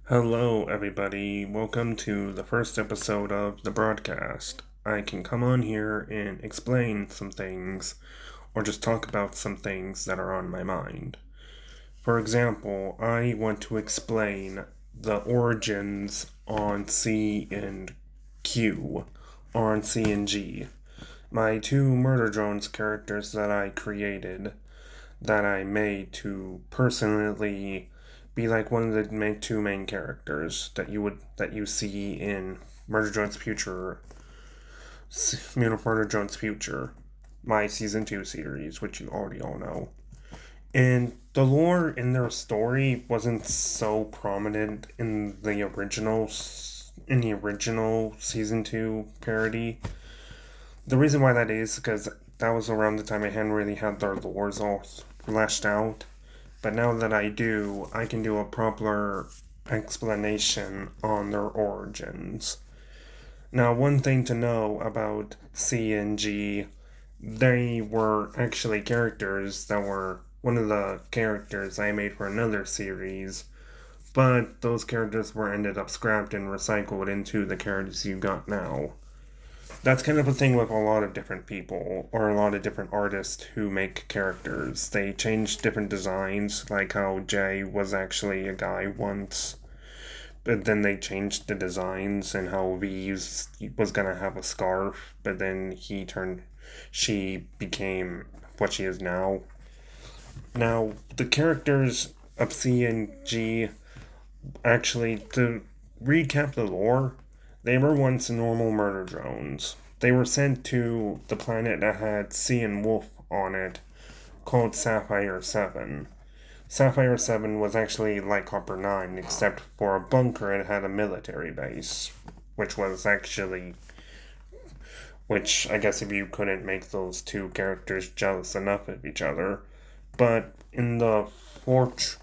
Hello, everybody. Welcome to the first episode of the broadcast. I can come on here and explain some things or just talk about some things that are on my mind. For example, I want to explain the origins on C and Q, or on C and G. My two Murder Drones characters that I created, that I made to personally be like one of the two main characters that you see in Murder Drones Future, Murder Drones Future, my season 2 series, which you already all know. And the lore in their story wasn't so prominent in the original season 2 parody. The reason why that is because that was around the time I hadn't really had their lores all fleshed out. But now that I do, I can do a proper explanation on their origins. Now, one thing to know about C and G, they were actually characters that were one of the characters I made for another series, but those characters were ended up scrapped and recycled into the characters you got now. That's kind of a thing with a lot of different people or a lot of different artists who make characters. They change different designs, like how Jay was actually a guy once, but then they changed the designs and how V was gonna have a scarf, but then she became what she is now. Now, the characters of C and G, actually, to recap the lore, they were once normal murder drones. They were sent to the planet that had C and Wolf on it, called Sapphire 7. Sapphire 7 was actually like Copper 9, except for a bunker it had a military base, which was actually. Which I guess if you couldn't make those two characters jealous enough of each other. But in the fort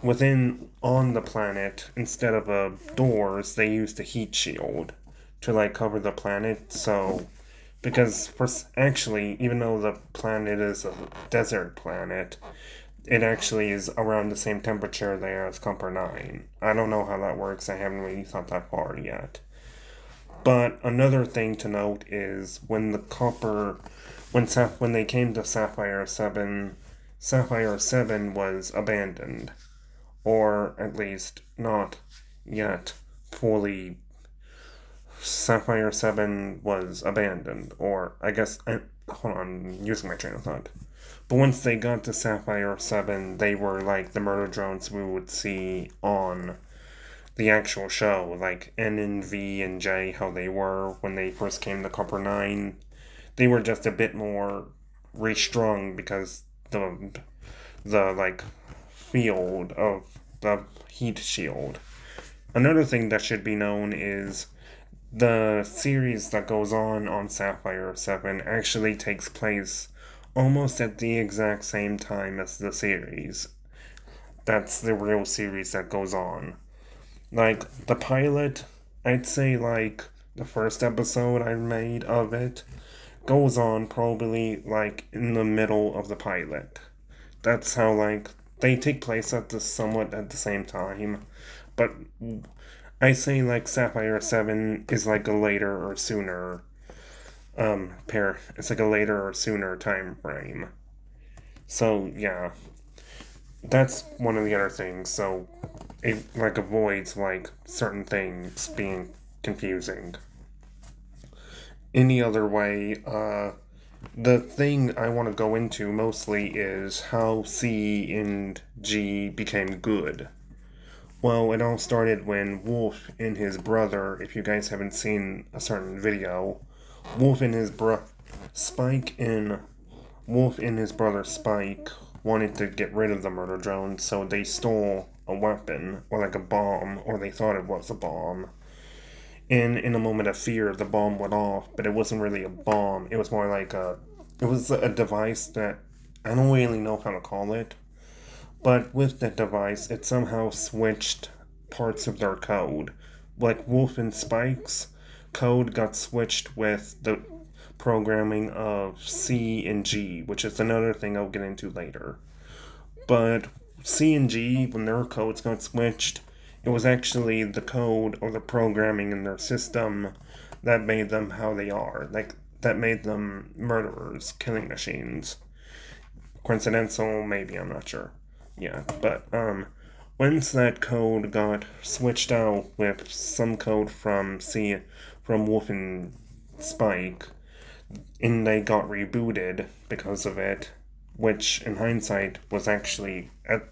within on the planet, instead of doors, they used a heat shield to like cover the planet. So, because for actually, even though the planet is a desert planet, it actually is around the same temperature there as Copper 9. I don't know how that works. I haven't really thought that far yet. But another thing to note is when they came to Sapphire 7, Sapphire 7 was abandoned, or at least not yet fully. Sapphire 7 was abandoned, or I guess hold on, I'm using my train of thought. But once they got to Sapphire 7, they were like the murder drones we would see on the actual show, like N and V and J, how they were when they first came to Copper 9. They were just a bit more restrung because the like field of the heat shield. Another thing that should be known is the series that goes on Sapphire 7 actually takes place almost at the exact same time as the series. That's the real series that goes on. Like, the pilot, I'd say, like, the first episode I made of it goes on probably, like, in the middle of the pilot. That's how, like, they take place somewhat at the same time. But I say, like, Sapphire 7 is, like, a later or sooner, it's like a later or sooner time frame. So, yeah. That's one of the other things. So, it like avoids like certain things being confusing. Any other way, the thing I want to go into mostly is how C and G became good. Well, it all started when Wolf and his brother, if you guys haven't seen a certain video, Wolf and his bro Spike and Wolf and his brother Spike wanted to get rid of the murder drone, so they stole a weapon, or like a bomb, or they thought it was a bomb. And in a moment of fear, the bomb went off, but it wasn't really a bomb. It was more like it was a device that I don't really know how to call it. But with that device, it somehow switched parts of their code. Like Wolf and Spike's code got switched with the programming of C and G, which is another thing I'll get into later. But C and G, when their codes got switched, It was actually the code or the programming in their system that made them how they are. Like, that made them murderers, killing machines. Coincidental? Maybe, I'm not sure. Yeah, but, once that code got switched out with some code from Wolf and Spike, and they got rebooted because of it, which in hindsight was actually at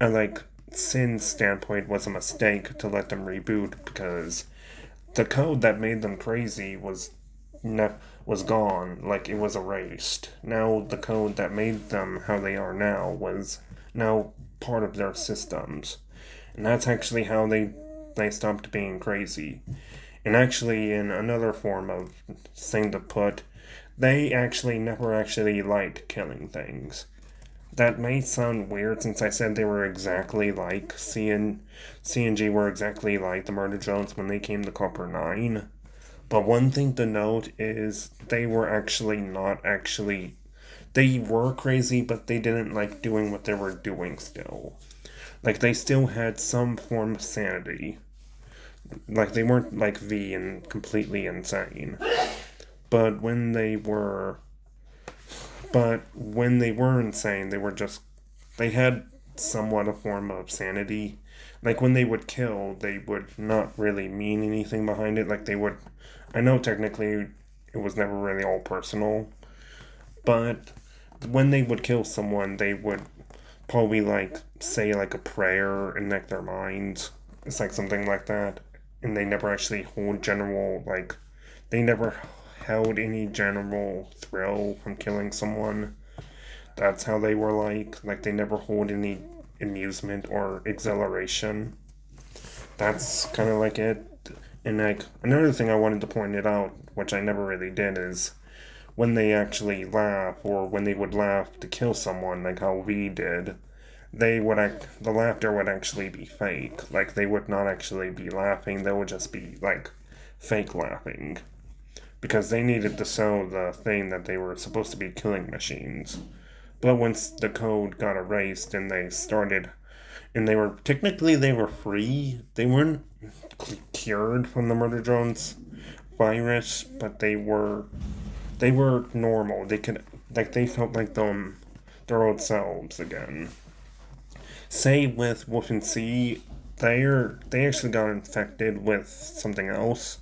like Sin's standpoint was a mistake to let them reboot because the code that made them crazy was gone, like it was erased. Now the code that made them how they are now was now part of their systems, and that's actually how they stopped being crazy. And actually, in another form of thing to put, they actually never actually liked killing things. That may sound weird since I said they were exactly like CNG were exactly like the Murder Drones when they came to Copper 9. But one thing to note is they were actually not actually. They were crazy, but they didn't like doing what they were doing still. Like, they still had some form of sanity. Like, they weren't like V and completely insane. But when they were. But when they were insane, they were just. They had somewhat a form of sanity. Like, when they would kill, they would not really mean anything behind it. Like, they would. I know technically it was never really all personal, but when they would kill someone, they would probably like say like a prayer in like their minds. It's like something like that, and they never actually hold general like they never held any general thrill from killing someone. That's how they were like. Like, they never hold any amusement or exhilaration. That's kind of like it. And like another thing I wanted to point it out, which I never really did, is when they actually laugh or when they would laugh to kill someone, like how we did, the laughter would actually be fake. Like, they would not actually be laughing. They would just be like fake laughing because they needed to show the thing that they were supposed to be killing machines. But once the code got erased and they were technically they were free. They weren't cured from the Murder Drones virus, but they were normal. They could like they felt like their old selves again. Say with Wolf and C, they actually got infected with something else.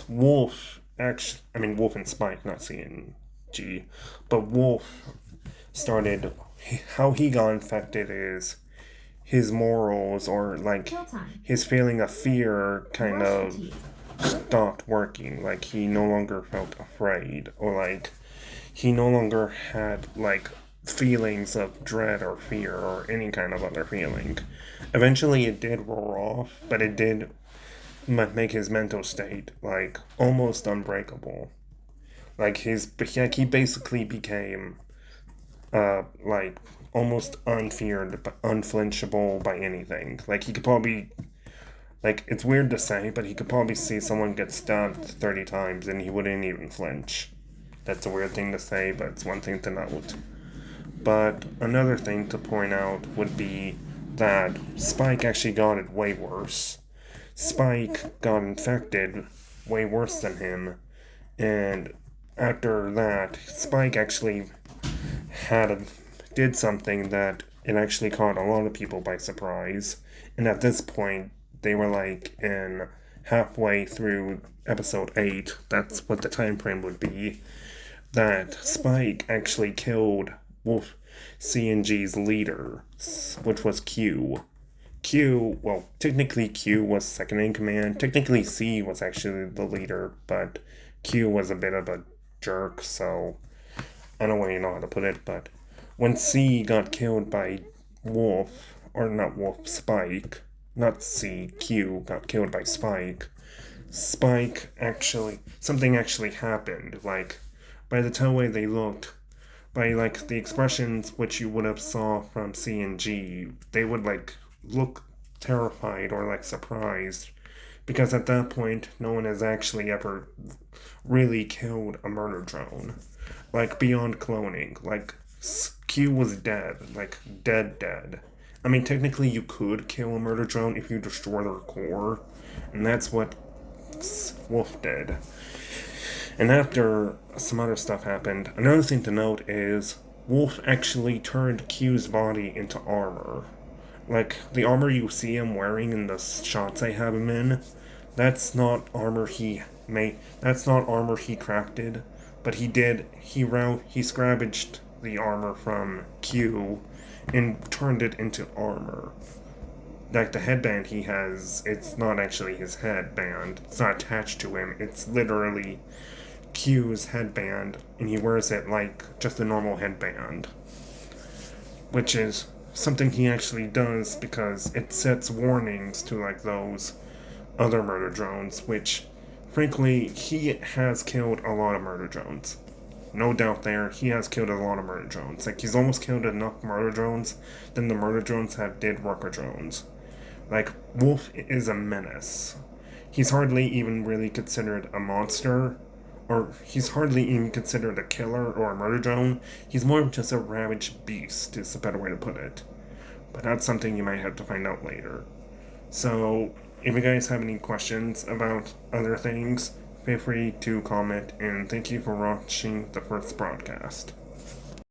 Wolf and Spike, not C and G, but Wolf started. How he got infected is his morals or like his feeling of fear kind of stopped working. Like, he no longer felt afraid, or like he no longer had like feelings of dread or fear or any kind of other feeling. Eventually, it did roar off, but it did make his mental state like almost unbreakable. Like, he basically became like almost unfeared, unflinchable by anything. Like, he could probably like, it's weird to say, but he could probably see someone get stabbed 30 times and he wouldn't even flinch. That's a weird thing to say, but it's one thing to note. But another thing to point out would be that Spike actually got it way worse. Spike got infected way worse than him, and after that, Spike actually had a, did something that it actually caught a lot of people by surprise. And at this point, they were like in halfway through episode 8. That's what the time frame would be. That Spike actually killed Wolf CNG's leader, which was Q. Well, technically Q was second in command. Technically C was actually the leader, but Q was a bit of a jerk, so I don't really know how to put it, but when C got killed by Wolf, or not Wolf, Spike, not C, Q got killed by Spike, something actually happened. Like, by the way they looked, by like the expressions which you would have saw from C and G, they would like look terrified or like surprised, because at that point no one has actually ever really killed a murder drone, like beyond cloning. Like, Q was dead, like dead, I mean, technically, you could kill a murder drone if you destroy their core, and that's what Wolf did. And after some other stuff happened, another thing to note is Wolf actually turned Q's body into armor. Like, the armor you see him wearing in the shots I have him in, that's not armor he made. That's not armor he crafted, but he scavenged the armor from Q and turned it into armor. Like the headband he has, it's not actually his headband. It's not attached to him. It's literally Q's headband, and he wears it like just a normal headband. Which is something he actually does because it sets warnings to like those other murder drones, which frankly he has killed a lot of murder drones. No doubt there, he has killed a lot of murder drones. Like he's almost killed enough murder drones than the murder drones have did worker drones. Like Wolf is a menace. He's hardly even really considered a monster, or he's hardly even considered a killer or a murder drone. He's more of just a ravaged beast, is a better way to put it. But that's something you might have to find out later. So, if you guys have any questions about other things, feel free to comment, and thank you for watching the first broadcast.